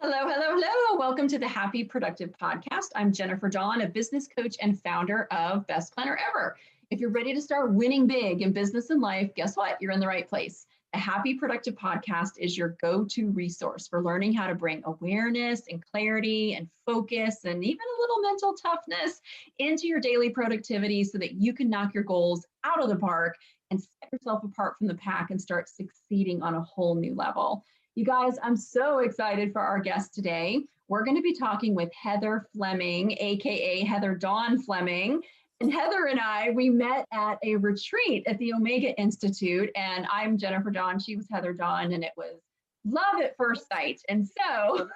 Hello, hello, hello. Welcome to the Happy Productive Podcast. I'm Jennifer Dawn, a business coach and founder of Best Planner Ever. If you're ready to start winning big in business and life, guess what? You're in the right place. The Happy Productive Podcast is your go-to resource for learning how to bring awareness and clarity and focus and even a little mental toughness into your daily productivity so that you can knock your goals out of the park and set yourself apart from the pack and start succeeding on a whole new level. You guys, I'm so excited for our guest today. We're going to be talking with Heather Fleming, aka Heather Dawn Fleming. And Heather and I, we met at a retreat at the Omega Institute, and I'm Jennifer Dawn, she was Heather Dawn, and it was love at first sight. And so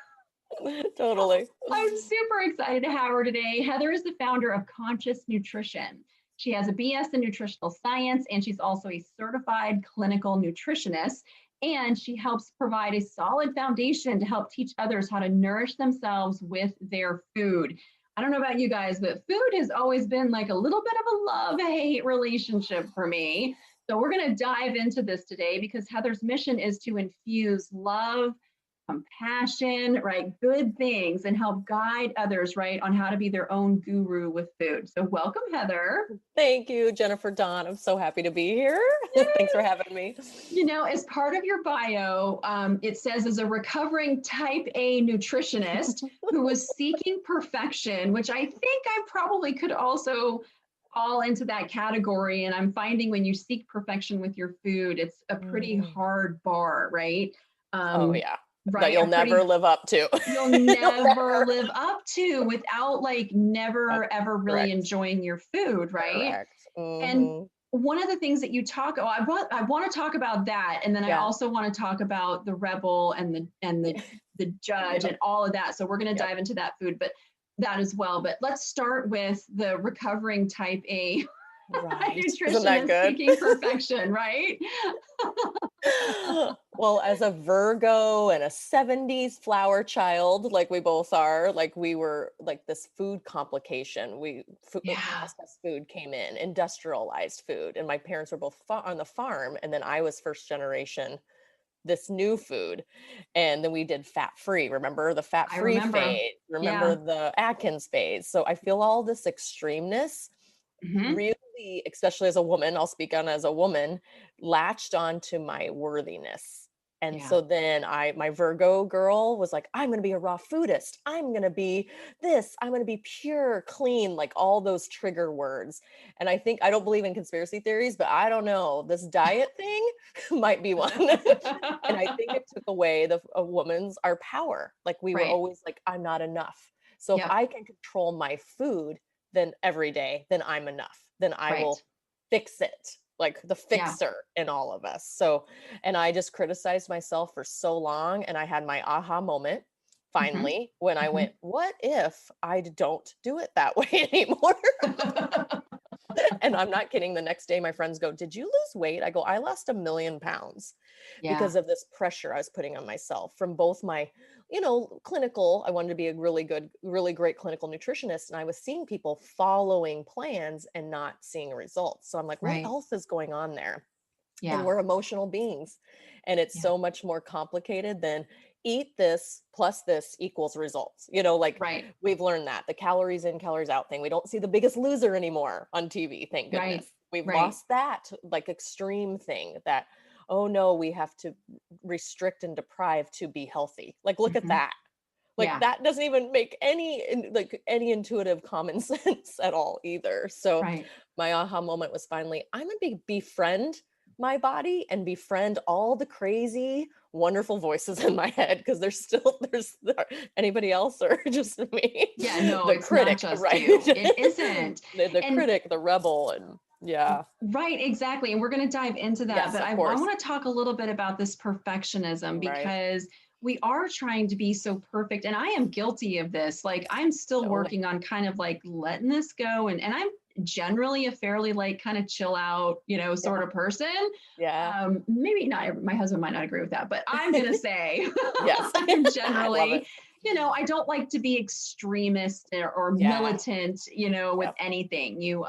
Totally. I'm super excited to have her today. Heather is the founder of Conscious Nutrition. She has a BS in nutritional science, and she's also a certified clinical nutritionist. And she helps provide a solid foundation to help teach others how to nourish themselves with their food. I don't know about you guys, but food has always been like a little bit of a love-hate relationship for me. So we're going to dive into this today because Heather's mission is to infuse love, compassion, right, good things, and help guide others, right, on how to be their own guru with food. So welcome, Heather. Thank you, Jennifer Dawn. I'm so happy to be here. Thanks for having me. You know, as part of your bio, it says as a recovering type A nutritionist who was seeking perfection, which I think I probably could also fall into that category. And I'm finding when you seek perfection with your food, it's a pretty hard bar, right? Oh, yeah. Right. That you'll never live up to. You'll never live up to without like never ever really correct. enjoying your food, right? Correct. And one of the things that you talk, I want to talk about that, and then I also want to talk about the rebel and the judge and all of that. So we're going to dive into that food, but that as well. But let's start with the recovering type A nutritionist seeking perfection, right? Well, as a Virgo and a 70s flower child, like we both are, like we were like this food complication. Processed food came in, industrialized food. And my parents were both on the farm. And then I was first generation, this new food. And then we did fat-free. Remember the fat-free phase? Remember the Atkins phase? So I feel all this extremeness really, especially as a woman, I'll speak on as a woman, latched onto my worthiness. And so then my Virgo girl was like, I'm going to be a raw foodist. I'm going to be this. I'm going to be pure, clean, like all those trigger words. And I don't believe in conspiracy theories, but I don't know, this diet thing might be one. And I think it took away our power. Like we were always like, I'm not enough. So if I can control my food, then every day, then I'm enough. Then I will fix it, like the fixer in all of us. So, and I just criticized myself for so long. And I had my aha moment finally when I went, what if I don't do it that way anymore? And I'm not kidding. The next day, my friends go, did you lose weight? I go, I lost 1 million pounds because of this pressure I was putting on myself from both my, clinical, I wanted to be a really great clinical nutritionist. And I was seeing people following plans and not seeing results. So I'm like, what else is going on there? And we're emotional beings. And it's so much more complicated than eat this plus this equals results. We've learned that the calories in, calories out thing. We don't see the Biggest Loser anymore on TV. Thank goodness. We've lost that like extreme thing that, oh no, we have to restrict and deprive to be healthy. Like, look at that. Like that doesn't even make any intuitive common sense at all either. So my aha moment was finally, I'm going to befriend my body and befriend all the crazy, wonderful voices in my head, because there's anybody else or just me? Yeah, no, the it's critic, not just right? you. It isn't. the critic, the rebel, and right, exactly. And we're going to dive into that. Yes, but I want to talk a little bit about this perfectionism because we are trying to be so perfect. And I am guilty of this. Like I'm still working on kind of like letting this go. And I'm generally a fairly like kind of chill out, sort of person. Maybe not, my husband might not agree with that, but I'm going to say, I'm generally, I don't like to be extremist or militant, with anything.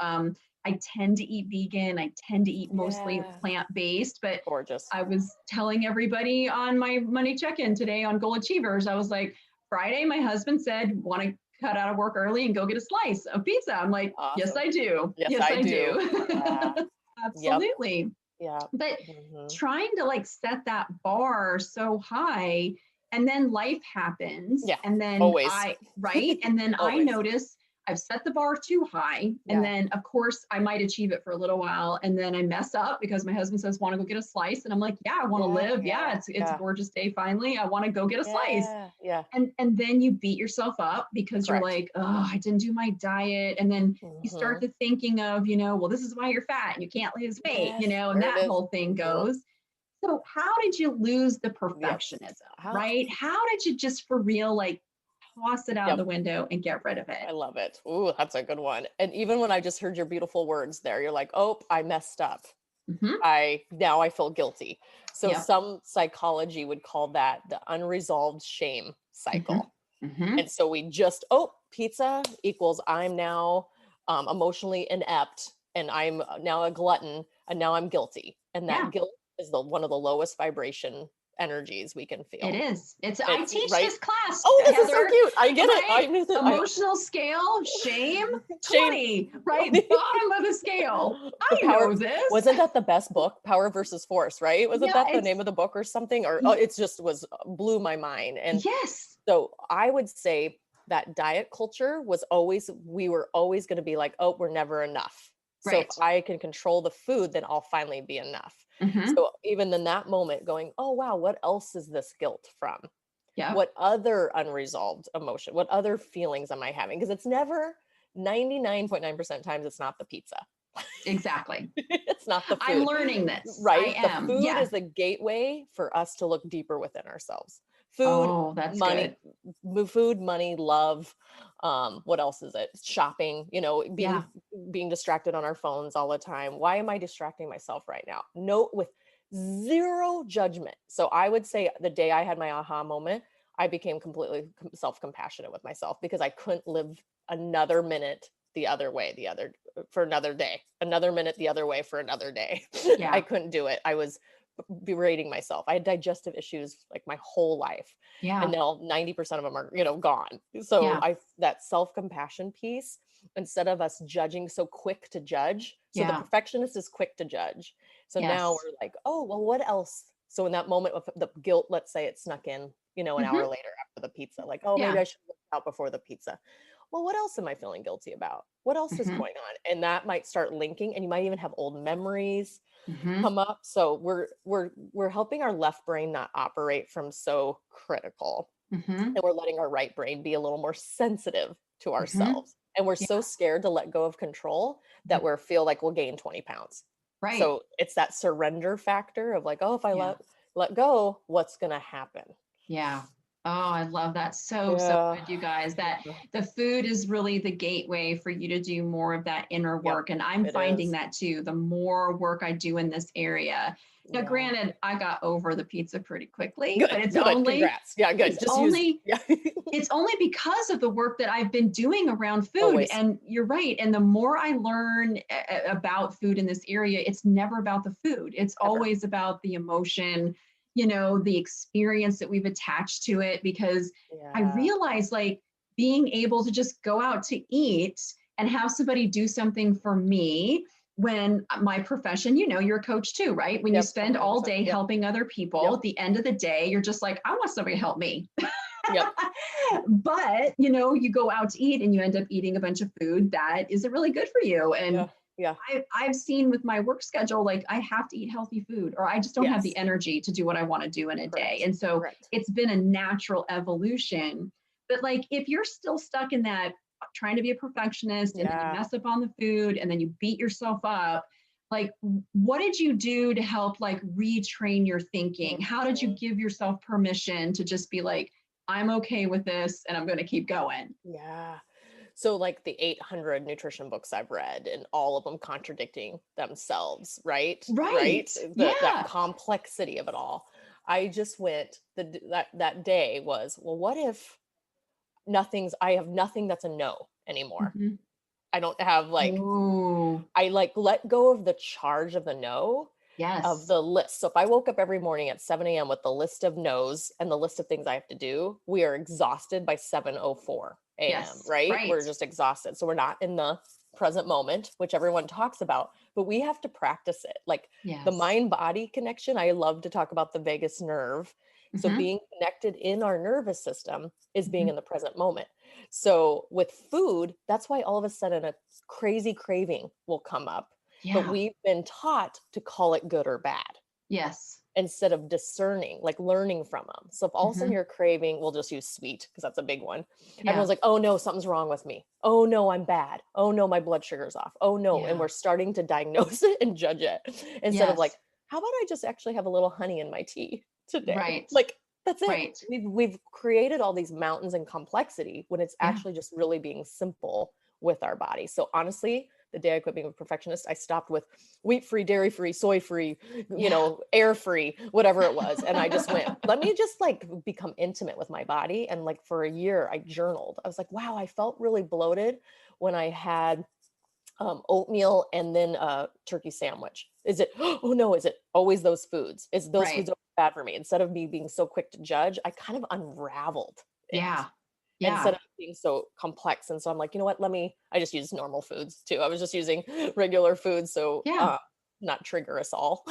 I tend to eat vegan. I tend to eat mostly plant-based, but gorgeous. I was telling everybody on my money check-in today on Goal Achievers, I was like, Friday, my husband said, want to cut out of work early and go get a slice of pizza. I'm like, yes, Awesome. I do. Yes, Yes, I I do. do. Yeah. Yep. Absolutely. Yeah. But Hmm. trying to like set that bar so high, and then life happens, Yeah. and then Always. right? And then I Always. notice I've set the bar too high. And Yeah. then of course I might achieve it for a little while, and then I mess up because my husband says, want to go get a slice? And I'm like, yeah, I want to live. Yeah, it's a Yeah. gorgeous day finally. I want to go get a slice. Yeah. Yeah. And then you beat yourself up because you're Correct. like, oh, I didn't do my diet. And then you start Hmm. the thinking of, well, this is why you're fat and you can't lose weight, Yes. and There it that is. whole thing Hmm. goes. So how did you lose the Yes. perfectionism, How? right? How did you just for real, like toss it out Yep. the window and get rid of it? I love it. Ooh, that's a good one. And even when I just heard your beautiful words there, you're like, oh, I messed up. Mm-hmm. Now I feel guilty. So Yep. some psychology would call that the unresolved shame Mm-hmm. cycle. Mm-hmm. And so we just, oh, pizza equals I'm now emotionally inept, and I'm now a glutton, and now I'm guilty. And Yeah, that guilt is one of the lowest vibration energies we can it feel. is. I It's teach right. this class, Oh, this is so Heather, cute. I get it. right? I knew that. Emotional scale, shame, Shame. 20, right? Bottom of the scale. The I power, know this. wasn't that the best book, Power versus Force, right? Wasn't Yeah, that the name of the book or something? Or oh, it just was blew my mind. And yes, so I would say that diet culture was always, we were always going to be like, oh, we're never enough. So if right. I can control the food, then I'll finally be enough. Mm-hmm. So even in that moment going, oh wow, what else is this guilt from? Yep, What other unresolved emotion, what other feelings am I having? Because it's never, 99.9% times it's not the pizza. exactly. It's not the I'm food, learning this. I right? The am. food Yeah. is the gateway for us to look deeper within ourselves. Food, Oh, that's money, good. food, money, love. What else is it? Shopping, Yeah. being distracted on our phones all the time. Why am I distracting myself right now? No, with zero judgment. So I would say the day I had my aha moment, I became completely self-compassionate with myself because I couldn't live another minute the other way, for another day, another minute the other way for another day. I Yeah. couldn't do it. I was berating myself. I had digestive issues like my whole life. And Yeah. now 90% of them are, gone. So Yeah. that self-compassion piece, instead of us judging, so quick to judge. So the Yeah. perfectionist is quick to judge. So now Yes. we're like, oh, well, what else? So in that moment of the guilt, let's say it snuck in, an Mm-hmm. hour later after the pizza, like, oh, maybe Yeah. I should look out before the pizza. Well, what else am I feeling guilty about? What else is Mm-hmm. going on? And that might start linking, and you might even have old memories Mm-hmm. come up. So we're helping our left brain not operate from so critical, Mm-hmm. and we're letting our right brain be a little more sensitive to Mm-hmm. ourselves. And we're Yeah. so scared to let go of control that Mhm. we feel like we'll gain 20 pounds. Right. So it's that surrender factor of like, oh, if I Yeah. let go, what's gonna happen? Yeah. Oh, I love that. So, so Yeah. good, you guys. That Yeah. the food is really the gateway for you to do more of that inner Yep. work. And I'm It finding is. that too. The more work I do in this area. Now, Yeah. granted, I got over the pizza pretty quickly, but Good. Good. Congrats. Yeah, good. it's Just use, only yeah. it's only because of the work that I've been doing around food. Always. And you're right. And the more I learn about food in this area, it's never about the food. It's Ever. always about the emotion, the experience that we've attached to it. Because I Yeah. realize like being able to just go out to eat and have somebody do something for me when my profession, you're a coach too, right? When you Yep. spend all 100%. day Yep. helping other people, Yep. at the end of the day, you're just like, I want somebody to help me. Yep. But you go out to eat and you end up eating a bunch of food that isn't really good for you. Yeah. And Yeah. I've seen with my work schedule, like I have to eat healthy food or I just don't have the Yes. energy to do what I want to do in a day. Correct. And so Correct. it's been a natural evolution. But like if you're still stuck in that trying to be a perfectionist and then you Yeah. mess up on the food and then you beat yourself up, like what did you do to help like retrain your thinking? How did you Mhm. give yourself permission to just be like, I'm okay with this and I'm going to keep going? Yeah. So like the 800 nutrition books I've read and all of them contradicting themselves, right? Right. Right? That Yeah. complexity of it all. I just went that day was, well, what if I have nothing that's a no anymore. Mhm. I don't have like, Oh, I like let go of the charge of the no. of Yes. the list. So if I woke up every morning at 7 a.m. with the list of no's and the list of things I have to do, we are exhausted by 7:04 a.m., Yes. right? Right. We're just exhausted. So we're not in the present moment, which everyone talks about, but we have to practice it. Like the Yes. mind body connection, I love to talk about the vagus nerve. So Hmm. being connected in our nervous system is being Hmm. in the present moment. So with food, that's why all of a sudden a crazy craving will come up, but Yeah. we've been taught to call it good or bad Yes. instead of discerning, like learning from them. So if all of a sudden Hmm. you're craving, we'll just use sweet because that's a big one. Yeah. Everyone's like, oh no, something's wrong with me. Oh no, I'm bad. Oh no, my blood sugar's off. Oh no. And Yeah. we're starting to diagnose it and judge it instead of like, Yes. how about I just actually have a little honey in my tea today? Right. Like, that's it. Right. We've created all these mountains and complexity when it's Yeah. actually just really being simple with our body. So honestly, the day I quit being a perfectionist, I stopped with wheat free, dairy free, soy free, Yeah. air free, whatever it was. And I just went, let me just like become intimate with my body. And like for a year, I journaled. I was like, wow, I felt really bloated when I had oatmeal and then a turkey sandwich. Is it, oh no, is it always those foods? Is those foods Right. always bad for me? Instead of me being so quick to judge, I kind of unraveled it Yeah. instead Yeah. of being so complex. And so I'm like, you know what? I just use normal foods too. I was just using regular foods. So, Yeah. not trigger us all.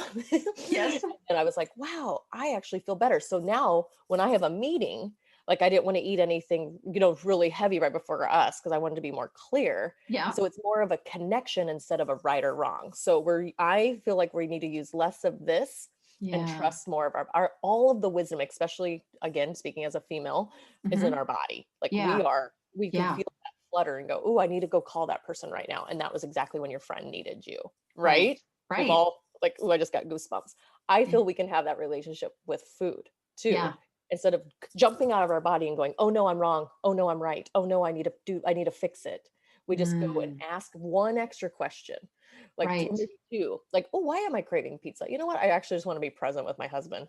Yes. And I was like, wow, I actually feel better. So now when I have a meeting, like I didn't want to eat anything, really heavy right before us because I wanted to be more clear. Yeah. So it's more of a connection instead of a right or wrong. So I feel like we need to use less of this and Yeah. trust more of our all of the wisdom, especially again, speaking as a female, is in Hmm. our body. Like Yeah. we can Yeah. feel that flutter and go, oh, I need to go call that person right now. And that was exactly when your friend needed you, Right. right? We've Right. all like, oh, I just got goosebumps. I Yeah. feel we can have that relationship with food too, Yeah. instead of jumping out of our body and going, oh no, I'm wrong. Oh no, I'm right. Oh no, I need to fix it. We just go and Mm. ask one extra question, like Right. maybe two, like, oh, why am I craving pizza? You know what? I actually just want to be present with my husband.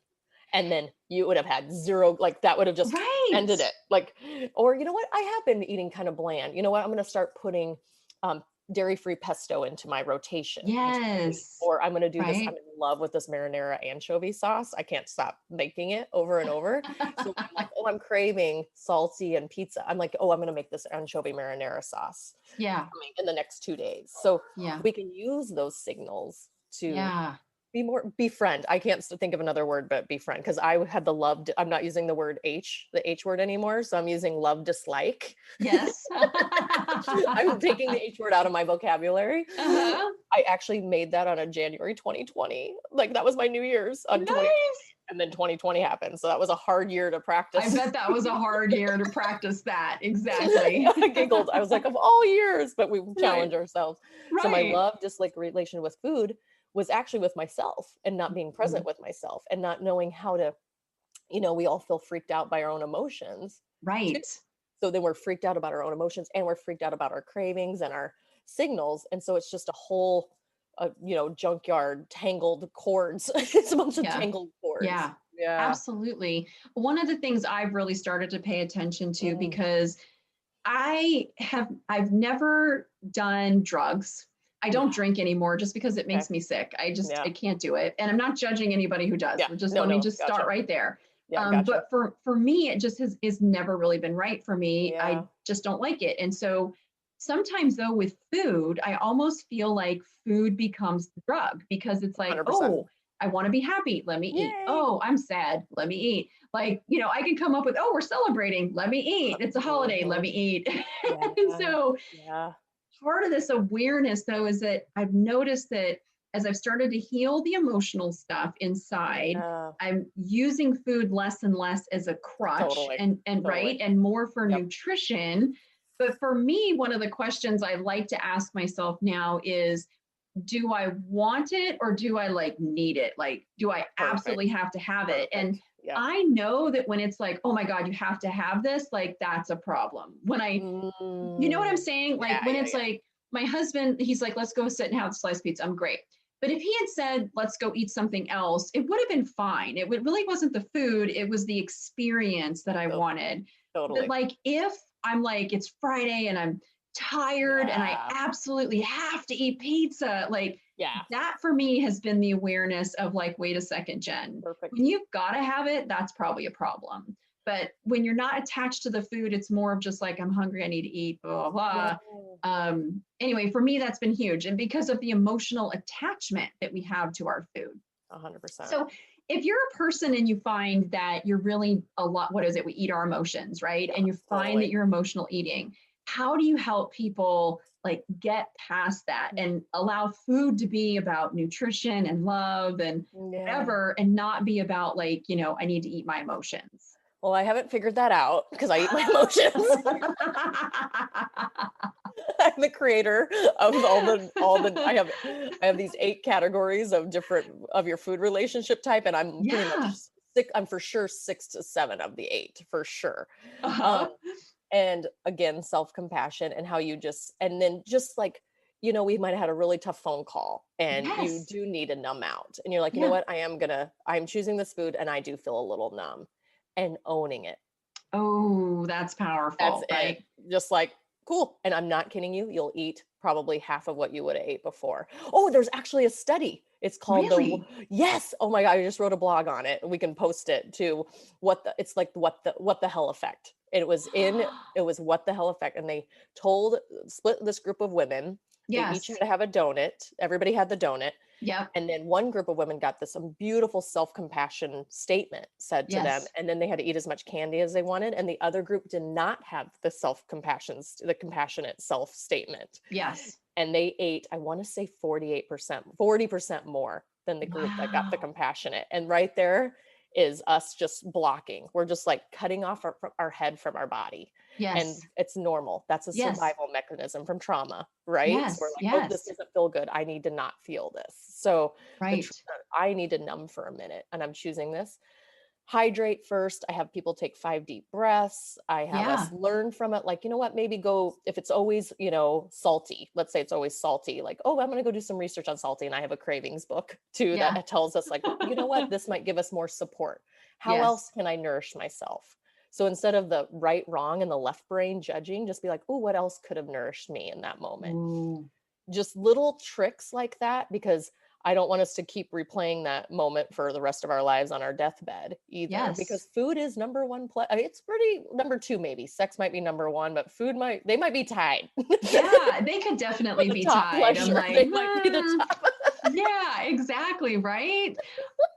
And then you would have had zero, like that would have just ended Right. it. Like, or you know what? I have been eating kind of bland. You know what? I'm going to start putting um, dairy-free pesto into my rotation once a week. Yes. Or I'm going to do this. I'm Right. in love with this marinara anchovy sauce. I can't stop making it over and over. So when I'm like, oh, I'm craving salty and pizza, I'm like, oh, I'm going to make this anchovy marinara sauce Yeah. coming in the next 2 days. So Yeah. we can use those signals to Yeah. befriend. I can't think of another word but befriend because I had the love. I'm not using the H word anymore. So I'm using love dislike. Yes. I'm taking the H word out of my vocabulary. Uh-huh. I actually made that on a January 2020. Like that was my New Year's on 2020. Nice. And then 2020 happened. So that was a hard year to I practice. bet that was a hard year to practice that. Exactly. I giggled. I was like, of all years, but we Right. challenge ourselves. So my Right. love, just like relation with food, was actually with myself and not being present Mhm. with myself and not knowing how to, we all feel freaked out by our own emotions too. Right. So then we're freaked out about our own emotions and we're freaked out about our cravings and our signals. And so it's just a whole, junkyard, tangled cords. It's a bunch of Yeah. tangled cords. Yeah. Yeah. Absolutely. One of the things I've really started to pay attention to Mm, because I've never done drugs. I don't yeah. drink anymore just because it Okay. makes me sick. I Yeah. can't do it. And I'm not judging anybody who does. Yeah. We're just No, let me no. just start Gotcha. right there. Yeah. Gotcha. But for me, it just is never really been right for me. I Yeah. just don't like it. And so sometimes though with food, I almost feel like food becomes the drug because it's like, 100%. oh, I want to be happy. Let me eat. Yay. Oh, I'm sad. Let me eat. Like, I can come up with, oh, we're celebrating. Let me eat. It's a holiday. Let Mhm. me eat. And Yeah. so Yeah. part of this awareness, though, is that I've noticed that as I've started to heal the emotional stuff inside, Yeah. I'm using food less and less as a crutch Totally. and Totally. right and more for Yep. nutrition. But for me, one of the questions I like to ask myself now is, do I want it or do I like need it? Like, do I absolutely Perfect. have to have it? Perfect. And Yeah. I know that when it's like, oh my God, you have to have this, like that's a problem. You know what I'm Mm. saying? Like Yeah, when yeah, it's yeah. like my husband, he's like, let's go sit and have a slice of pizza. I'm great. But if he had said, let's go eat something else, it would have been fine. Really wasn't the food, it was the experience that I To wanted. But totally. like if I'm like, it's Friday and I'm tired and I Yeah. absolutely have to eat pizza. Like Yeah. that for me has been the awareness of like, wait a second, Jen, Perfect. when you've got to have it, that's probably a problem. But when you're not attached to the food, it's more of just like, I'm hungry, I need to eat, blah, blah, No. blah. Anyway, for me, that's been huge. And because of the emotional attachment that we have to our food. 100%. So if you're a person and you find that you're really a lot, what is it? We eat our emotions, right? Yeah, And you find that totally. you're emotional eating. How do you help people like get past that and allow food to be about nutrition and love and Yeah. whatever, and not be about like, I need to eat my emotions? Well, I haven't figured that out because I eat my emotions. I'm the creator of all the I have these 8 categories of different of your food relationship type, and I'm pretty much Yeah. I'm for sure 6 to 7 of the 8 for sure. Um, Uh-huh. and again, self-compassion and how you just and then just like, we might have had a really tough phone call and you Yes. do need to numb out. And you're like, you know Yeah. what? I'm choosing this food and I do feel a little numb and owning it. Oh, that's That's powerful, it. right? Just like, cool. And I'm not kidding you. You'll eat probably half of what you would have ate before. Oh, there's actually a study. It's called Really? yes. Oh my God. I just wrote a blog on it. We can post it to it's like what the hell effect. It was what the hell effect. And they split this group of women. They each had Yes. to have a donut. Everybody had the donut. Yep. And then one group of women got this beautiful self-compassion statement said to them, Yes. and then they had to eat as much candy as they wanted. And the other group did not have the compassionate self statement. Yes. And they ate, I want to say 48%, 40% more than the group that got the Wow. compassionate. And right there is us just blocking. We're just like cutting off our head from our body. And Yes. it's normal. That's a Yes. survival mechanism from trauma, right? So we're Yes. like, oh, this Yes. doesn't feel good. I need to not feel this. So Right. I need to numb for a minute and I'm choosing this. Hydrate first. I have people take 5 deep breaths. I have us Yeah. learn from it. Like, you know what, maybe go, if it's always, salty, let's say it's always salty, like, oh, I'm going to go do some research on salty. And I have a cravings book too Yeah. that tells us like, you know what, this might give us more support. How else Yes. can I nourish myself? So instead of the right, wrong, and the left brain judging, just be like, oh, what else could have nourished me in that moment? Ooh. Just little tricks like that, because I don't want us to keep replaying that moment for the rest of our lives on our deathbed either, Yes. because food is number one. It's pretty number two, maybe sex might be number one, but they might be tied Yeah, they could for definitely the be top tied. I'm pleasure. like, They might be the top. yeah, exactly. Right.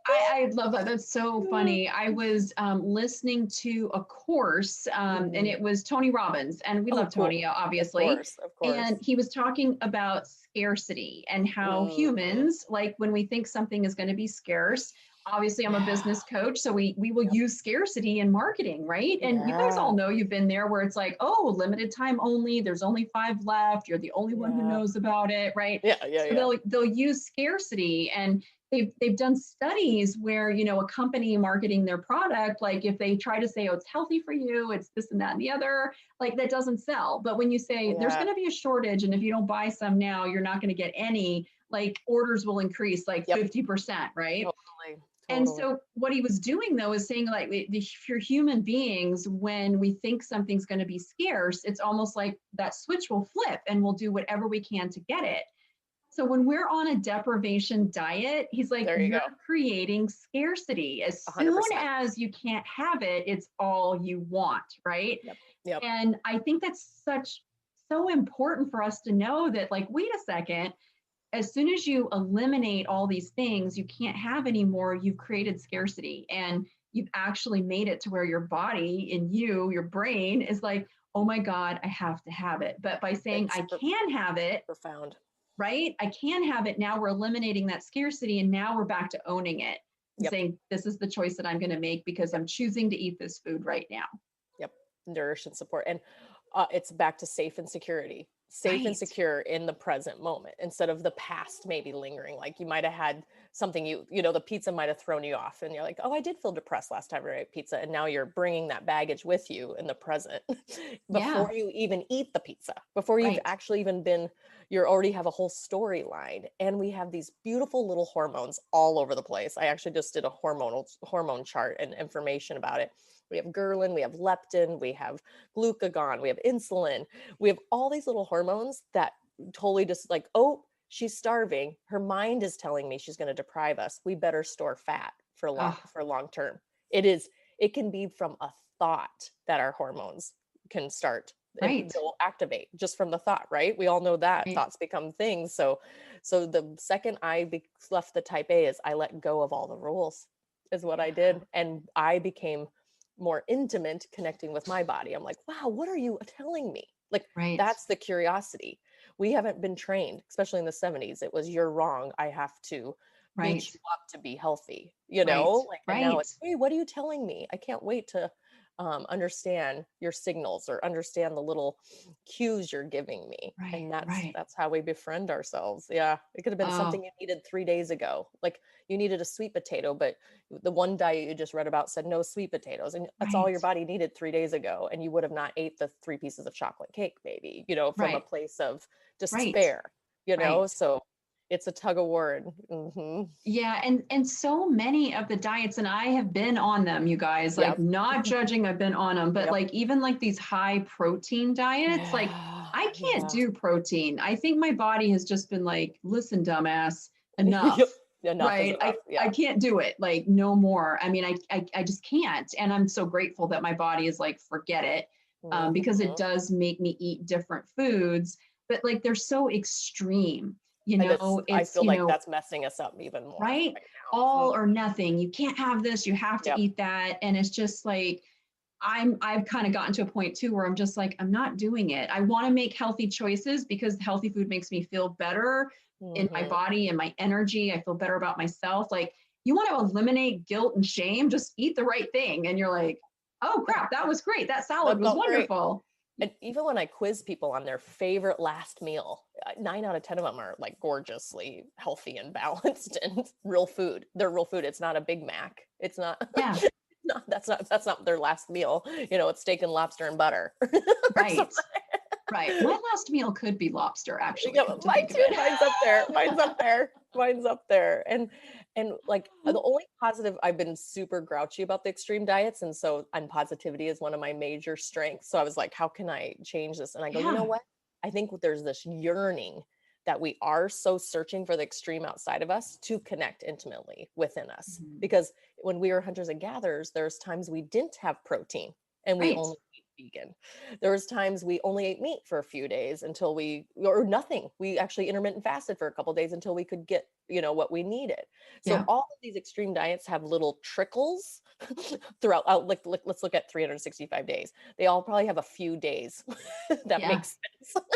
I love that. That's so funny. I was listening to a course and Mhm. it was Tony Robbins, and we Oh, love Tony, cool. Of obviously. course, of And course. he was talking about scarcity and how Mm, humans, like when we think something is going to be scarce, obviously I'm a yeah. business coach, so we will Yep. use scarcity in marketing, right? And you guys all Yeah. know, you've been there, where it's like, oh, limited time only, there's only 5 left, you're the only one who Yeah. knows about it, right? Yeah. Yeah. So Yeah. they'll use scarcity, and they've done studies where, a company marketing their product, like if they try to say, oh, it's healthy for you, it's this and that and the other, like that doesn't sell. But when you say there's Yeah. going to be a shortage, and if you don't buy some now, you're not going to get any, like orders will increase like Yep. 50%, right? Totally. And Totally. so what he was doing though is saying, like, if you're human beings, when we think something's going to be scarce, it's almost like that switch will flip and we'll do whatever we can to get it. So when we're on a deprivation diet, he's like, There you you're go. creating scarcity. As soon 100%. as you can't have it, it's all you want, right? Yep. Yep. And I think that's so important for us to know that, like, wait a second, as soon as you eliminate all these things you can't have anymore, you've created scarcity, and you've actually made it to where your body and your brain is like, oh my God, I have to have it. But by saying It's I can have it, profound. right? I can have it. Now we're eliminating that scarcity, and now we're back to owning it and Yep. saying, this is the choice that I'm going to make because Yep. I'm choosing to eat this food right now. Yep. Nourish and support. And it's back to safe and security, safe and Right. secure in the present moment instead of the past maybe lingering. Like you might have had something the pizza might have thrown you off and you're like, oh, I did feel depressed last time I ate pizza. And now you're bringing that baggage with you in the present Yeah. before you even eat the pizza, before you've Right. actually even been, you already have a whole storyline. And we have these beautiful little hormones all over the place. I actually just did a hormone chart and information about it. We have ghrelin, we have leptin, we have glucagon, we have insulin. We have all these little hormones that totally just like, oh, she's starving. Her mind is telling me she's going to deprive us. We better store fat for Oh, long term. It can be from a thought that our hormones can start and right. they'll activate just from the thought, right? We all know that Right. thoughts become things. So the second left the type A is I let go of all the rules is what I Yeah. did. And I became more intimate connecting with my body. I'm like, wow, what are you telling me? Like, Right. that's the curiosity. We haven't been trained, especially in the 70s. It was, you're wrong. I have to beat Right. you up to be healthy, Right. like, and now Right. it's, hey, what are you telling me? I can't wait to understand your signals or understand the little cues you're giving me. Right. And Right. that's how we befriend ourselves. Yeah. It could have been Oh, something you needed 3 days ago. Like you needed a sweet potato, but the one diet you just read about said no sweet potatoes. And that's all right. your body needed 3 days ago. And you would have not ate the 3 pieces of chocolate cake, maybe, from a Right. place of Right. despair, Right. so it's a tug of war. Yeah, and so many of the diets, and I have been on them, you guys, like Yep. not judging, I've been on them, but Yep. like even like these high protein diets, like Yeah. I can't Yeah. do protein. I think my body has just been like, listen, dumbass, Yep. enough. Enough is Right. enough. I Yeah. can't do it. Like no more. I mean, I just can't. And I'm so grateful that my body is like, forget it. Because it Mhm. does make me eat different foods, but like they're so extreme. And I It's, feel like that's messing us up even more right? right now. All or nothing. You can't have this, you have to Yep. eat that. And it's just like, I've kind of gotten to a point too where I'm just like, I'm not doing it. I want to make healthy choices because healthy food makes me feel better in my Mhm. body and my energy. I feel better about myself. Like, you want to eliminate guilt and shame, just eat the right thing. And you're like, oh Yeah, crap, that was great. That salad that was felt great. wonderful. And even when I quiz people on their favorite last meal, 9 out of 10 of them are like gorgeously healthy and balanced and real food. They're real food. It's not a Big Mac. It's not. Yeah, No, that's not their last meal. It's steak and lobster and butter or right. something. Right. My last meal could be lobster, actually, Yeah, come to mine think of too. it. Mine's up there. Mine's up there. Mine's up there. And like the only positive, I've been super grouchy about the extreme diets, and so and positivity is one of my major strengths. So I was like, how can I change this? And I go, you know Yeah. what? I think there's this yearning that we are so searching for the extreme outside of us to connect intimately within us. Mhm. Because when we were hunters and gatherers, there's times we didn't have protein and we Right. only ate vegan. There was times we only ate meat for a few days or nothing. We actually intermittent fasted for a couple of days until we could get, what we needed. So Yeah. all of these extreme diets have little trickles throughout. Let's look at 365 days. They all probably have a few days that Yeah. makes sense,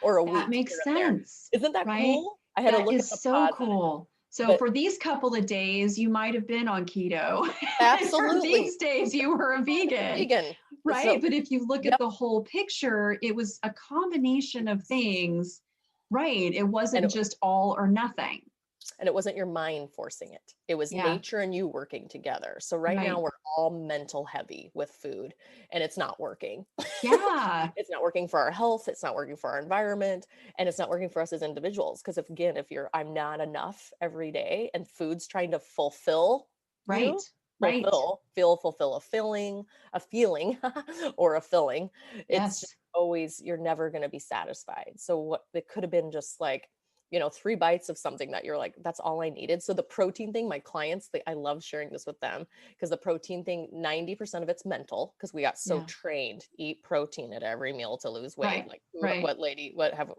or a That week makes here and there. sense, Isn't that right? cool? I had to That look at is the so positive, cool. So but for these couple of days, you might have been on keto. And for absolutely these days, you were a vegan, vegan. So, right? But if you look at yep. the whole picture, it was a combination of things, right? It And wasn't just all or nothing. it wasn't your mind forcing it. It was Yeah, nature and you working together. So right now right. we're all mental heavy with food and it's not working. Yeah, It's not working for our health, it's not working for our environment, and it's not working for us as individuals because if you're I'm not enough every day and food's trying to fulfill right, you, right. fulfill a feeling or a filling, it's just Yes, always you're never going to be satisfied. So what it could have been just like 3 bites of something that you're like, that's all I needed. So the protein thing, my clients, I love sharing this with them because the protein thing, 90% of it's mental because we got so yeah, trained, eat protein at every meal to lose weight. right, Like right,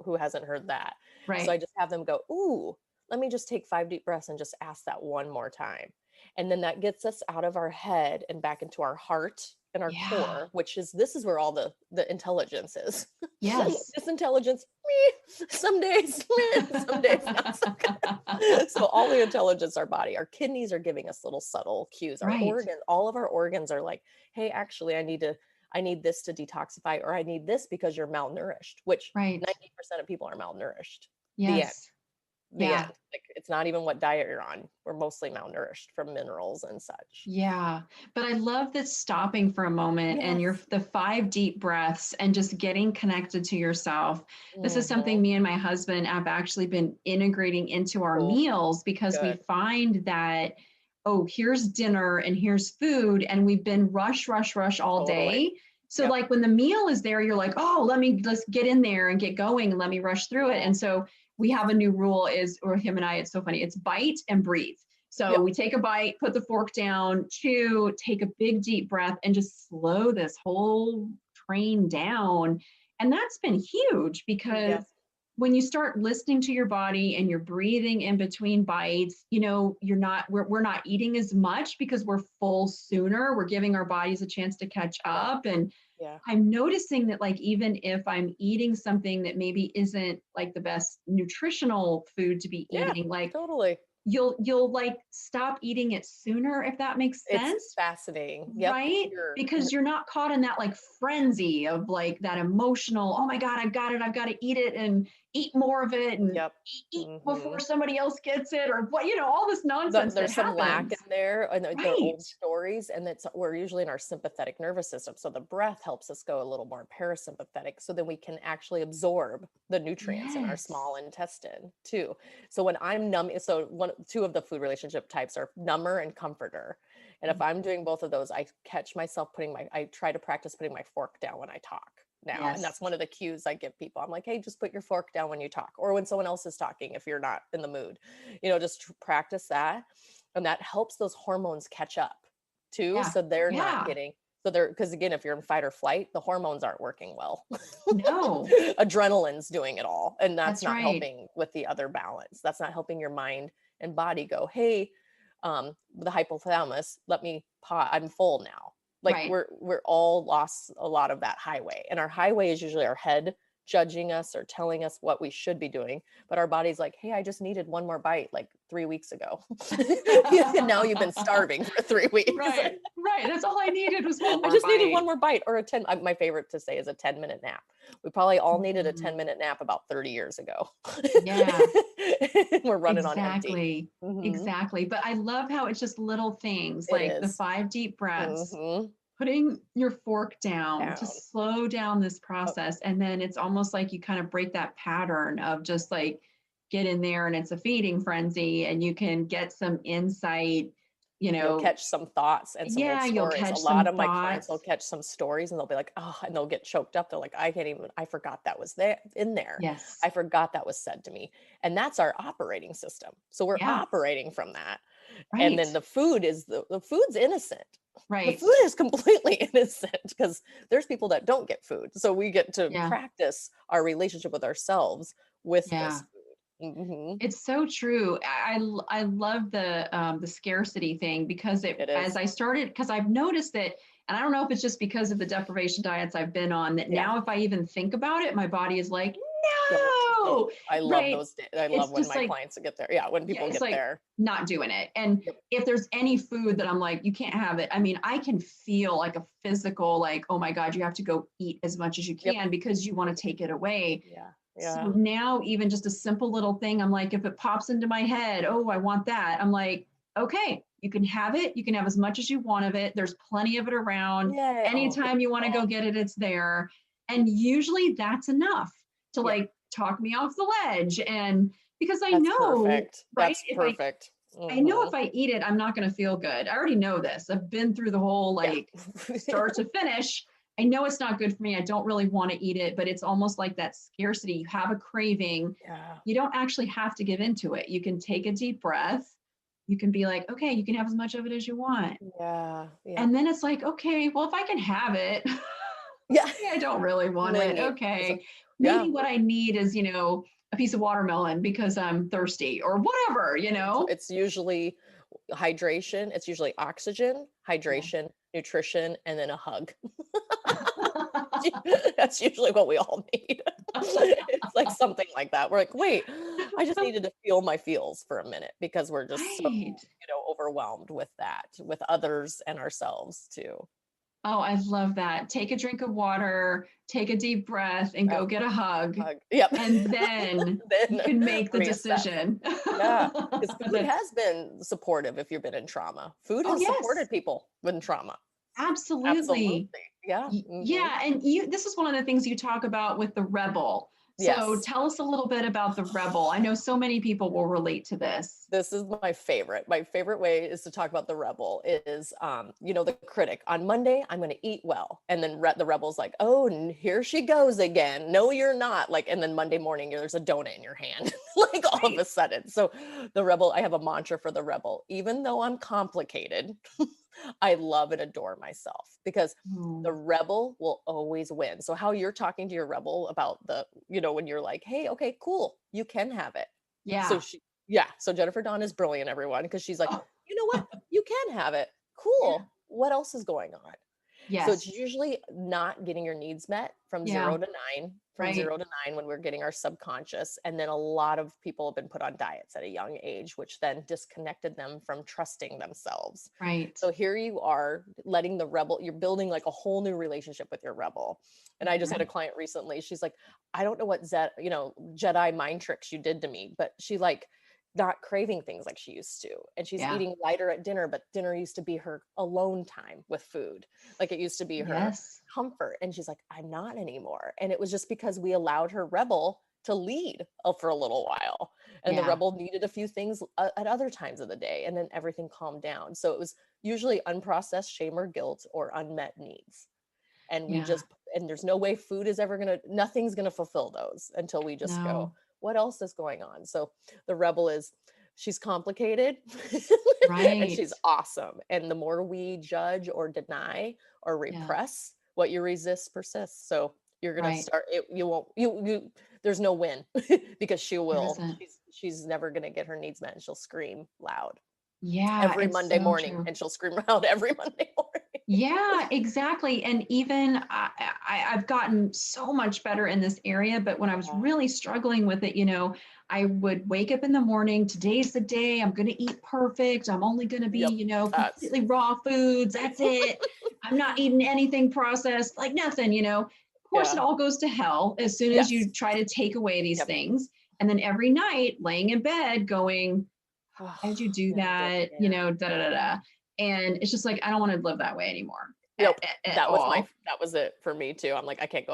who hasn't heard that? So I right. just have them go, ooh, let me just take 5 deep breaths and just ask that one more time. And then that gets us out of our head and back into our heart and our Yeah, core, this is where all the intelligence is. yes. This intelligence, some days, some days not so good. So all the intelligence, our body, our kidneys are giving us little subtle cues. Our Right, organ, all of our organs are like, hey, actually, I need this to detoxify, or I need this because you're malnourished, which right. 90% of people are malnourished. The end. Yes. The Yeah. end. Like it's not even what diet you're on. We're mostly malnourished from minerals and such. Yeah. But I love that stopping for a moment and Yes. the 5 deep breaths and just getting connected to yourself. This is something Hmm. me and my husband have actually been integrating into our Cool. meals because we Good. find that oh, here's dinner and here's food. And we've been rush all Totally. day. So Yep. like when the meal is there, you're like, oh, let's get in there and get going and let me rush through it. And so we have a new rule or him and I, it's so funny. It's bite and breathe. So Yep. we take a bite, put the fork down, chew, take a big deep breath, and just slow this whole train down. And that's been huge because when you start listening to your body and you're breathing in between bites, we're not eating as much because we're full sooner. We're giving our bodies a chance to catch up. And I'm noticing that like, even if I'm eating something that maybe isn't like the best nutritional food to be eating, like totally. You'll like stop eating it sooner, if that makes sense. It's fascinating. Yep. Right? Because you're not caught in that like frenzy of like that emotional, oh my God, I've got to eat it and eat more of it and eat before somebody else gets it, or what, all this nonsense. There's some happens. lack in there, and they're old stories, and we're usually in our sympathetic nervous system. So the breath helps us go a little more parasympathetic, so then we can actually absorb the nutrients in our small intestine too. So when I'm numb, two of the food relationship types are number and comforter. And if I'm doing both of those, I catch myself I try to practice putting my fork down when I talk now. And that's one of the cues I give people. I'm like, hey, just put your fork down when you talk, or when someone else is talking, if you're not in the mood, just practice that. And that helps those hormones catch up too. So they're not getting, because again, if you're in fight or flight, the hormones aren't working well. No. Adrenaline's doing it all. And that's not helping with the other balance. That's not helping your mind and body go, hey, the hypothalamus, let me I'm full now. Like we're all lost a lot of that highway, and our highway is usually our head judging us or telling us what we should be doing. But our body's like, hey, I just needed one more bite like 3 weeks ago. And now you've been starving for 3 weeks. Right. That's all I needed was one more I just needed one more bite, or my favorite to say is a 10-minute nap. We probably all needed a 10-minute nap about 30 years ago. Yeah. We're running on empty. Exactly. But I love how it's just little things like the 5 deep breaths, putting your fork down to slow down this process. And then it's almost like you kind of break that pattern of just like get in there and it's a feeding frenzy, and you can get some insight, you'll catch some thoughts and some old stories. You'll catch a lot of my clients will catch some stories and they'll be like, oh, and they'll get choked up. They're like, I forgot that was in there. Yes. I forgot that was said to me. And that's our operating system. So we're operating from that. Right. And then the food is the food's innocent. Right. The food is completely innocent because there's people that don't get food. So we get to practice our relationship with ourselves with this food. It's so true. I love the scarcity thing because because I've noticed that, and I don't know if it's just because of the deprivation diets I've been on, that now if I even think about it, my body is like, no. I love those. I love when my clients get there. Yeah, when people get there, not doing it. And if there's any food that I'm like, you can't have it. I mean, I can feel like a physical, like, oh my God, you have to go eat as much as you can because you want to take it away. So now even just a simple little thing, I'm like, if it pops into my head, oh, I want that. I'm like, okay, you can have it. You can have as much as you want of it. There's plenty of it around. Anytime you want to go get it, it's there. And usually that's enough to like talk me off the ledge. And because I know, perfect. That's perfect. I know if I eat it, I'm not going to feel good. I already know this. I've been through the whole start to finish. I know it's not good for me. I don't really want to eat it, but it's almost like that scarcity. You have a craving. You don't actually have to give into it. You can take a deep breath. You can be like, okay, you can have as much of it as you want. And then it's like, okay, well, if I can have it, I don't really want it. Okay. Maybe what I need is, a piece of watermelon because I'm thirsty or whatever, It's usually hydration. It's usually oxygen, hydration, nutrition, and then a hug. That's usually what we all need. It's like something like that. We're like, wait, I just needed to feel my feels for a minute because we're just so, overwhelmed with that, with others and ourselves too. Oh, I love that. Take a drink of water, take a deep breath, and go get a hug. Yep. And then you can make the decision. Because food has been supportive if you've been in trauma. Food has supported people with trauma. Absolutely. Yeah. Yeah. And this is one of the things you talk about with the rebel. So Yes. tell us a little bit about the rebel. I know so many people will relate to this. This is my favorite. My favorite way is to talk about the rebel is, the critic. On Monday, I'm going to eat well. And then the rebel's like, oh, here she goes again. No, you're not. Like, and then Monday morning, there's a donut in your hand, like all of a sudden. So the rebel, I have a mantra for the rebel. Even though I'm complicated, I love and adore myself because the rebel will always win. So how you're talking to your rebel about when you're like, hey, okay, cool, you can have it. Yeah. So Jennifer Dawn is brilliant, everyone, because she's like, Oh, you know what? You can have it. Cool. yeah. What else is going on? So it's Yes. usually not getting your needs met from Yeah. 0 to 9, Right. when we're getting our subconscious. And then a lot of people have been put on diets at a young age, which then disconnected them from trusting themselves. Right. So here you are letting the rebel, you're building like a whole new relationship with your rebel. And I just had a client recently. She's like, I don't know what Jedi mind tricks you did to me, but she like not craving things like she used to. And she's eating lighter at dinner, but dinner used to be her alone time with food. Like it used to be her comfort. And she's like, I'm not anymore. And it was just because we allowed her rebel to lead for a little while. And the rebel needed a few things at other times of the day. And then everything calmed down. So it was usually unprocessed shame or guilt or unmet needs. And and there's no way food is ever nothing's going to fulfill those until we just go, what else is going on? So the rebel is, she's complicated and she's awesome. And the more we judge or deny or repress, what you resist persists. So you're going to start it. There's no win because she's never going to get her needs met and she'll scream loud. Yeah. Every Monday morning and she'll scream loud every Monday morning. Yeah, exactly. And even I've gotten so much better in this area, but when I was really struggling with it, I would wake up in the morning, today's the day, I'm going to eat perfect. I'm only going to be, completely raw foods. That's it. I'm not eating anything processed, like nothing, Of course, it all goes to hell as soon as you try to take away these things. And then every night laying in bed going, how did you do that? Da, da, da, da. And it's just like, I don't want to live that way anymore. Nope. That was it for me too. I'm like, I can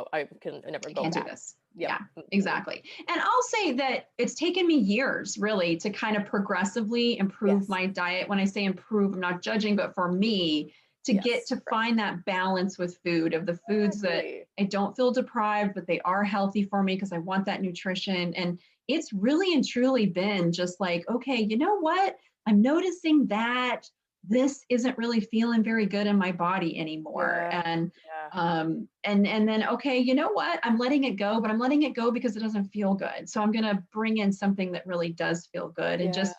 never go back. Do this. Yep. Yeah, exactly. And I'll say that it's taken me years really to kind of progressively improve my diet. When I say improve, I'm not judging, but for me to get to find that balance with food of the foods that I don't feel deprived, but they are healthy for me because I want that nutrition. And it's really and truly been just like, okay, you know what? I'm noticing that this isn't really feeling very good in my body anymore. And then, okay, you know what? I'm letting it go, but I'm letting it go because it doesn't feel good. So I'm going to bring in something that really does feel good and just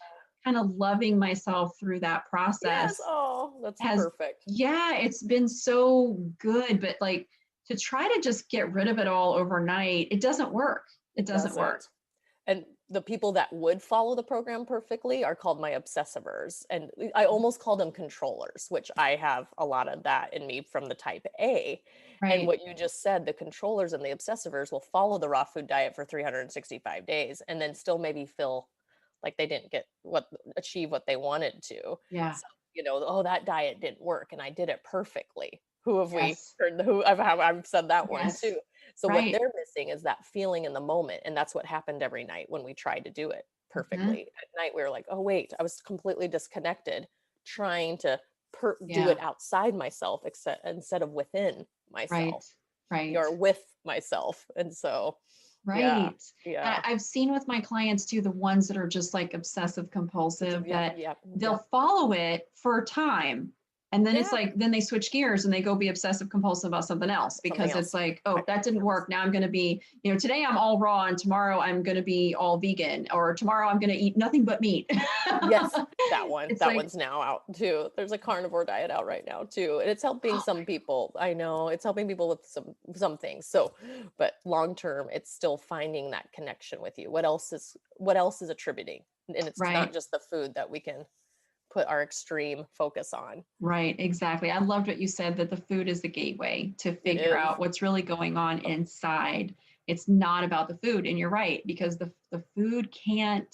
kind of loving myself through that process. Yes. Oh, that's perfect. Yeah, it's been so good, but like to try to just get rid of it all overnight, it doesn't work. It doesn't work. And the people that would follow the program perfectly are called my obsessivers. And I almost call them controllers, which I have a lot of that in me from the type A. Right. And what you just said, the controllers and the obsessivers will follow the raw food diet for 365 days and then still maybe feel like they didn't achieve what they wanted to. Yeah. So, that diet didn't work and I did it perfectly. Who have we heard? I've said that one too. So what they're missing is that feeling in the moment. And that's what happened every night when we tried to do it perfectly. At night, we were like, oh, wait, I was completely disconnected trying to do it outside myself instead of within myself. Right. Or with myself. And so, yeah. I've seen with my clients too, the ones that are just like obsessive compulsive, they'll follow it for a time. And then it's like, then they switch gears and they go be obsessive compulsive about something else because it's like, oh, that didn't work. Now I'm going to be, today I'm all raw and tomorrow I'm going to be all vegan or tomorrow I'm going to eat nothing but meat. Yes, that one. One's now out too. There's a carnivore diet out right now too. And it's helping some people. I know it's helping people with some things. So, but long-term, it's still finding that connection with you. What else is attributing? And it's not just the food that we can put our extreme focus on. Right, exactly. I loved what you said, that the food is the gateway to figure out what's really going on inside. It's not about the food. And you're right, because the food can't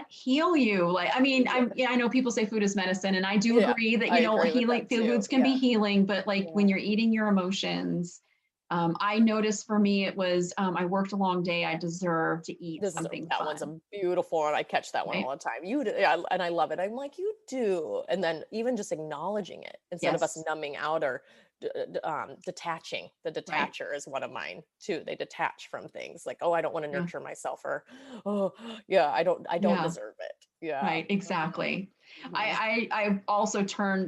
heal you. Like, I mean, I know people say food is medicine, and I do agree that, healing foods can be healing, but like when you're eating your emotions I noticed for me, it was, I worked a long day. I deserve to eat something That one's fun, a beautiful one. I catch that one right? all the time. You do, yeah, and I love it. I'm like, you do. And then even just acknowledging it instead of us Yes, numbing out or detaching. The right. detacher is one of mine too. They detach from things like, oh, I don't want to Yeah, nurture myself, or oh, yeah, I don't yeah. deserve it. Yeah. Right, exactly. Mhm. I also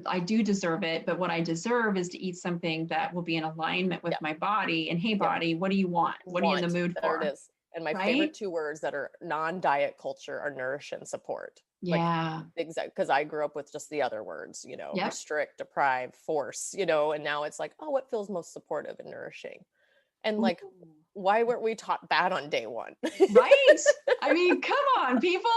I do deserve it, but what I deserve is to eat something that will be in alignment with Yeah. my body. And hey, Yep. body, what do you want? What are you in the Want. mood There it for? is. And my favorite Right? two words that are non-diet culture are nourish and support. Like, Yeah. exactly, because I grew up with just the other words, Yep. restrict, deprive, force, and now it's like, oh, what feels most supportive and nourishing? And Ooh, like, why weren't we taught that on day one? right? I mean, come on, people.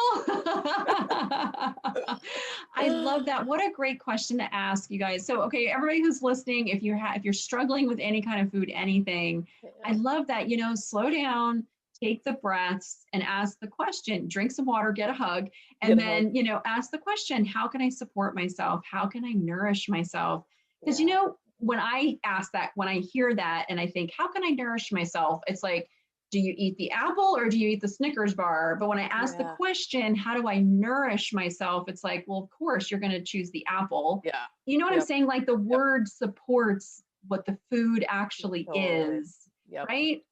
I love that. What a great question to ask, you guys. So, okay, everybody who's listening, if you're struggling with any kind of food, anything, I Yeah. love that. Slow down, take the breaths, and ask the question. Drink some water, get a hug, Get and a hug. then ask the question: How can I support myself? How can I nourish myself? Because Yeah. when I ask that, when I hear that, and I think, how can I nourish myself? It's like, do you eat the apple or do you eat the Snickers bar? But when I ask the Yeah. question, how do I nourish myself? It's like, well, of course, you're going to choose the apple. Yeah. You know what I'm Yep. saying? Like the Yep. word supports what the food actually Totally. is, Yep. right?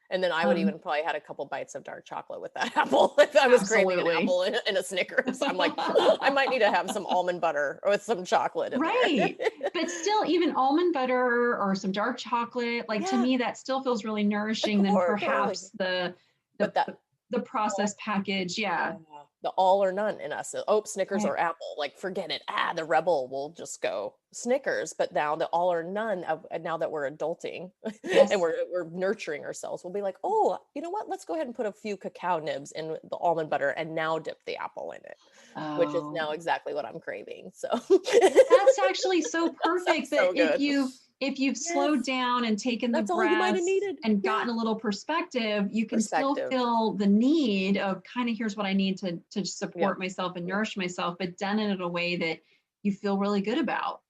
And then I would Um, even probably had a couple bites of dark chocolate with that apple. If I was craving an absolutely. apple and a Snickers, I'm like, I might need to have some almond butter with some chocolate in there. Right. But still, even almond butter or some dark chocolate, like to Yeah, me, that still feels really nourishing than core, totally. perhaps the But that the all, processed package. Yeah. yeah, the all or none in us. Oh, Snickers Right. or apple, like forget it. The rebel will just go Snickers. But now the all or none of now that we're adulting and Yes. we're nurturing ourselves, we'll be like, oh, you know what? Let's go ahead and put a few cacao nibs in the almond butter and now dip the apple in it, which is Oh, now exactly what I'm craving. So that's actually so sounds perfect that so good. if you've Yes, slowed down and taken the that's all you might have breaths needed. and Yeah, gotten a little perspective, you can still perspective. feel the need of kind of, here's what I need to Yep. support myself and Yep. nourish myself, but done it in a way that you feel really good about.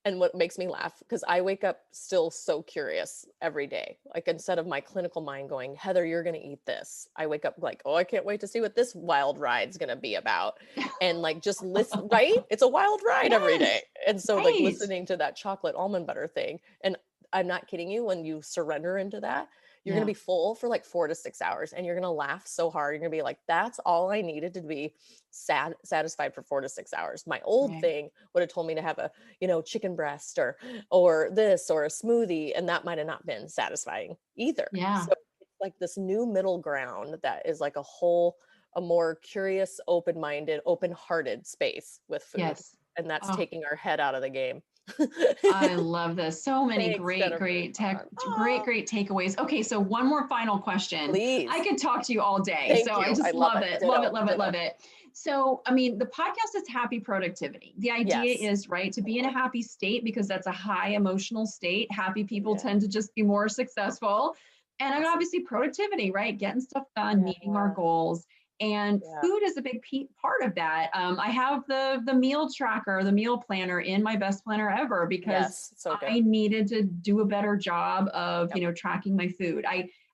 And what makes me laugh, because I wake up still so curious every day. Like instead of my clinical mind going, Heather, you're going to eat this, I wake up like, oh, I can't wait to see what this wild ride's going to be about. And like just listen, right? It's a wild ride every day. Yes, And so like right. listening to that chocolate almond butter thing, and I'm not kidding you, when you surrender into that, you're going to Yeah, be full for like 4 to 6 hours and you're going to laugh so hard. You're going to be like, that's all I needed to be satisfied for 4 to 6 hours. My old right. thing would have told me to have a chicken breast or this or a smoothie, and that might have not been satisfying either. Yeah, So it's like this new middle ground that is like a more curious, open-minded, open-hearted space with food, yes. and that's Oh, taking our head out of the game. I love this. So many Thanks, great, Jennifer. great tech, Ah, great takeaways. Okay, so one more final question. I please. could talk to you all day. So Thank I you. I just love love it. it, love it, Ditto, love it, love ditto. it. So, I mean, the podcast is happy productivity. The idea Yes. is, right, to be in a Totally. happy state because that's a high emotional state. Happy people Yeah. tend to just be more successful. And Awesome. obviously, productivity, right? Getting stuff done, meeting our Yeah. goals. And Yeah. food is a big part of that. I have the meal tracker, the meal planner in my best planner ever because Yes. So good. I needed to do a better job of, Yep. tracking my food.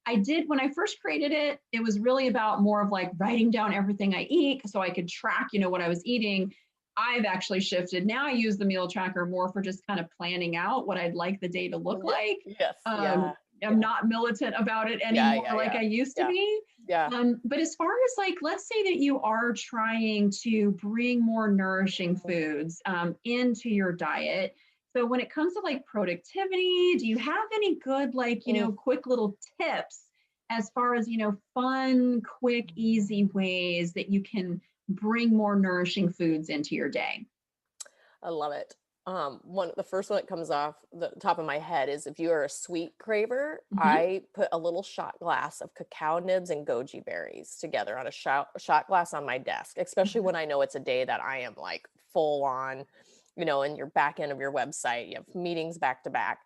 I did when I first created it, it was really about more of like writing down everything I eat so I could track, what I was eating. I've actually shifted. Now I use the meal tracker more for just kind of planning out what I'd like the day to look Yeah. like. Yes. Yeah. I'm Yeah. not militant about it Yeah. anymore Yeah. like Yeah. I used to Yeah. be. Yeah. But as far as like, let's say that you are trying to bring more nourishing foods into your diet. So when it comes to like productivity, do you have any good, like, Mm. quick little tips as far as, fun, quick, easy ways that you can bring more nourishing foods into your day? I love it. The first one that comes off the top of my head is if you are a sweet craver, Hmm. I put a little shot glass of cacao nibs and goji berries together on a shot glass on my desk, especially when I know it's a day that I am like full on, in your back end of your website, you have meetings back to back.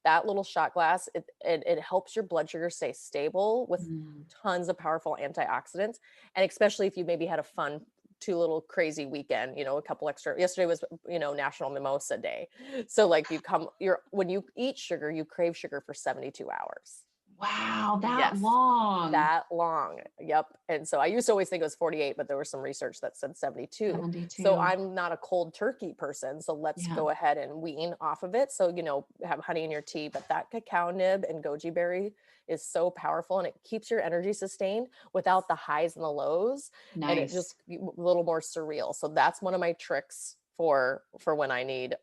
That little shot glass, it helps your blood sugar stay stable with Mm, tons of powerful antioxidants. And especially if you maybe had a fun too little crazy weekend, a couple extra. Yesterday was, National Mimosa Day. So like when you eat sugar, you crave sugar for 72 hours. Wow, that Yes. long. That long. Yep. And so I used to always think it was 48, but there was some research that said 72. 72. So I'm not a cold turkey person. So let's Yeah. go ahead and wean off of it. So, have honey in your tea, but that cacao nib and goji berry is so powerful, and it keeps your energy sustained without the highs and the lows. Nice. And it just a little more surreal. So that's one of my tricks for when I need,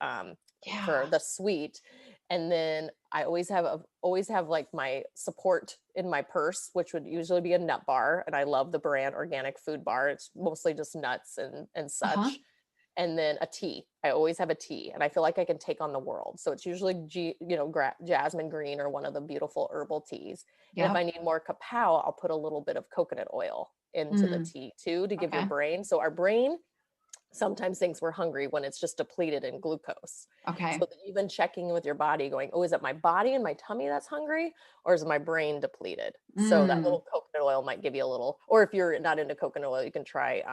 for the sweet. And then I always have like my support in my purse, which would usually be a nut bar. And I love the brand Organic Food Bar. It's mostly just nuts and such. Uh-huh. And then a tea. I always have a tea, and I feel like I can take on the world. So it's usually jasmine green or one of the beautiful herbal teas. Yep. And if I need more cacao, I'll put a little bit of coconut oil into the tea too, to give your brain. So our brain sometimes thinks we're hungry when it's just depleted in glucose. Okay. So that you've been checking with your body going, oh, is it my body and my tummy that's hungry, or is it my brain depleted? So that little coconut oil might give you a little, or if you're not into coconut oil, you can try,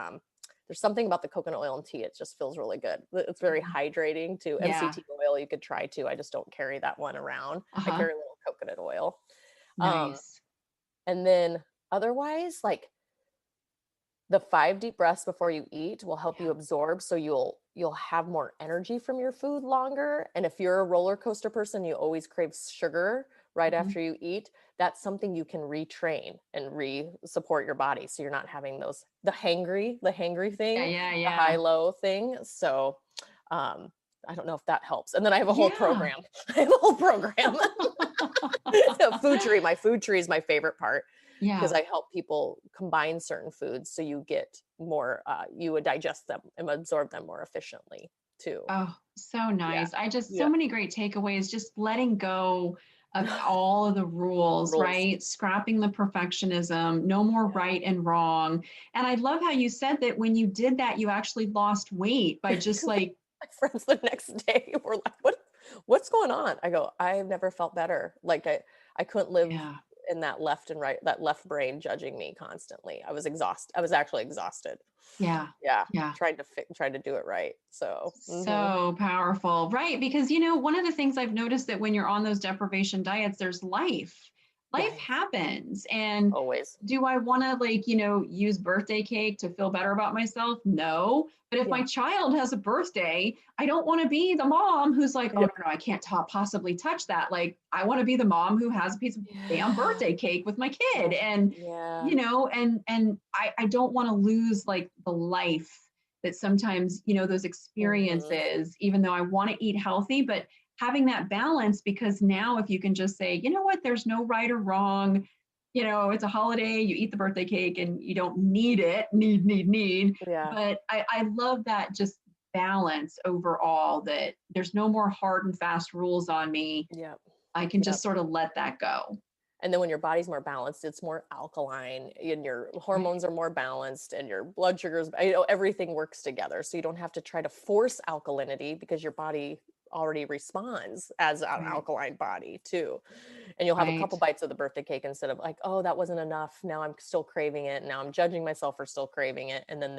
there's something about the coconut oil and tea. It just feels really good. It's very hydrating too. MCT oil you could try too. I just don't carry that one around. I carry a little coconut oil. Nice. And then otherwise, like, the 5 deep breaths before you eat will help you absorb, so you'll have more energy from your food longer. And if you're a roller coaster person, you always crave sugar right after you eat, that's something you can retrain and support your body, so you're not having the hangry thing, the high-low thing. So I don't know if that helps. And then I have a whole program. Food tree. My food tree is my favorite part. Yeah. Because I help people combine certain foods so you get more, you would digest them and absorb them more efficiently too. Oh, so nice. So many great takeaways, just letting go of all of the rules, right? Scrapping the perfectionism, no more right and wrong. And I love how you said that when you did that, you actually lost weight by just like. My friends the next day were like, what's going on? I go, I've never felt better. Like I couldn't live in that left and right, that left brain judging me constantly. I was exhausted. I was actually exhausted. Yeah. Trying to do it right. So so powerful, right? Because one of the things I've noticed that when you're on those deprivation diets, there's life happens. And always. Do I want to use birthday cake to feel better about myself? No. But if my child has a birthday, I don't want to be the mom who's like, oh no, I can't possibly touch that. Like, I want to be the mom who has a piece of damn birthday cake with my kid. And, and I don't want to lose like the life that sometimes, those experiences, even though I want to eat healthy, but having that balance, because now if you can just say, you know what, there's no right or wrong, it's a holiday, you eat the birthday cake and you don't need it, need. But I love that just balance overall, that there's no more hard and fast rules on me. I can just sort of let that go. And then when your body's more balanced, it's more alkaline and your hormones are more balanced and your blood sugars, everything works together. So you don't have to try to force alkalinity, because your body already responds as an alkaline body too. And you'll have a couple bites of the birthday cake instead of like, oh, that wasn't enough. Now I'm still craving it. Now I'm judging myself for still craving it. And then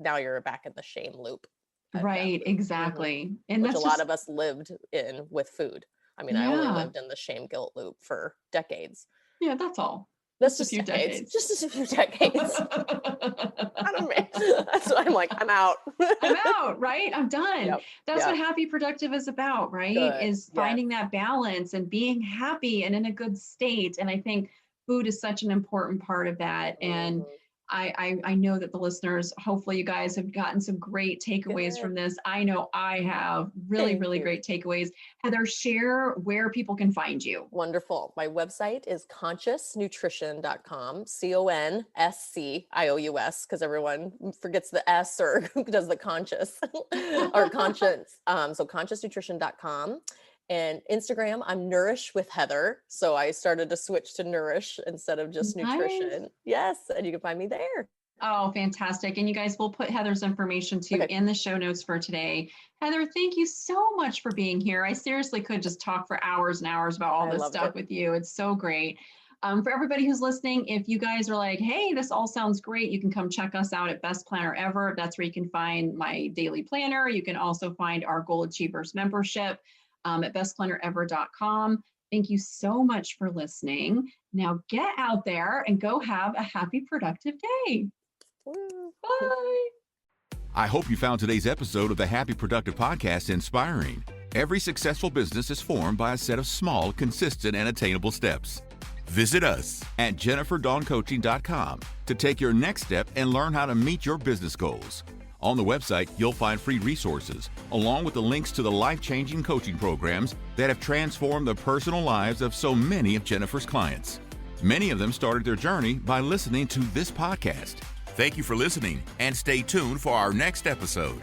now you're back in the shame loop. Right. Exactly. And which a lot of us lived in with food. I mean, I only lived in the shame guilt loop for decades. Yeah, that's all. That's just a few decades. Just a few decades. I don't know. That's why I'm like, I'm out. I'm out, right? I'm done. That's what happy productive is about, right? Is finding that balance and being happy and in a good state. And I think food is such an important part of that. And I know that the listeners, hopefully you guys have gotten some great takeaways from this. I know I have really great takeaways. Heather, share where people can find you. Wonderful. My website is consciousnutrition.com, CONSCIOUS, because everyone forgets the S or does the conscious or conscience. So consciousnutrition.com. And Instagram, I'm Nourish with Heather. So I started to switch to Nourish instead of just nutrition. Yes. And you can find me there. Oh, fantastic. And you guys will put Heather's information too in the show notes for today. Heather, thank you so much for being here. I seriously could just talk for hours and hours about all this stuff with you. It's so great. For everybody who's listening, if you guys are like, hey, this all sounds great, you can come check us out at Best Planner Ever. That's where you can find my daily planner. You can also find our Goal Achievers membership at bestplannerever.com. Thank you so much for listening. Now get out there and go have a happy, productive day. Bye. I hope you found today's episode of the Happy Productive Podcast inspiring. Every successful business is formed by a set of small, consistent, and attainable steps. Visit us at jenniferdawncoaching.com to take your next step and learn how to meet your business goals. On the website, you'll find free resources, along with the links to the life-changing coaching programs that have transformed the personal lives of so many of Jennifer's clients. Many of them started their journey by listening to this podcast. Thank you for listening, and stay tuned for our next episode.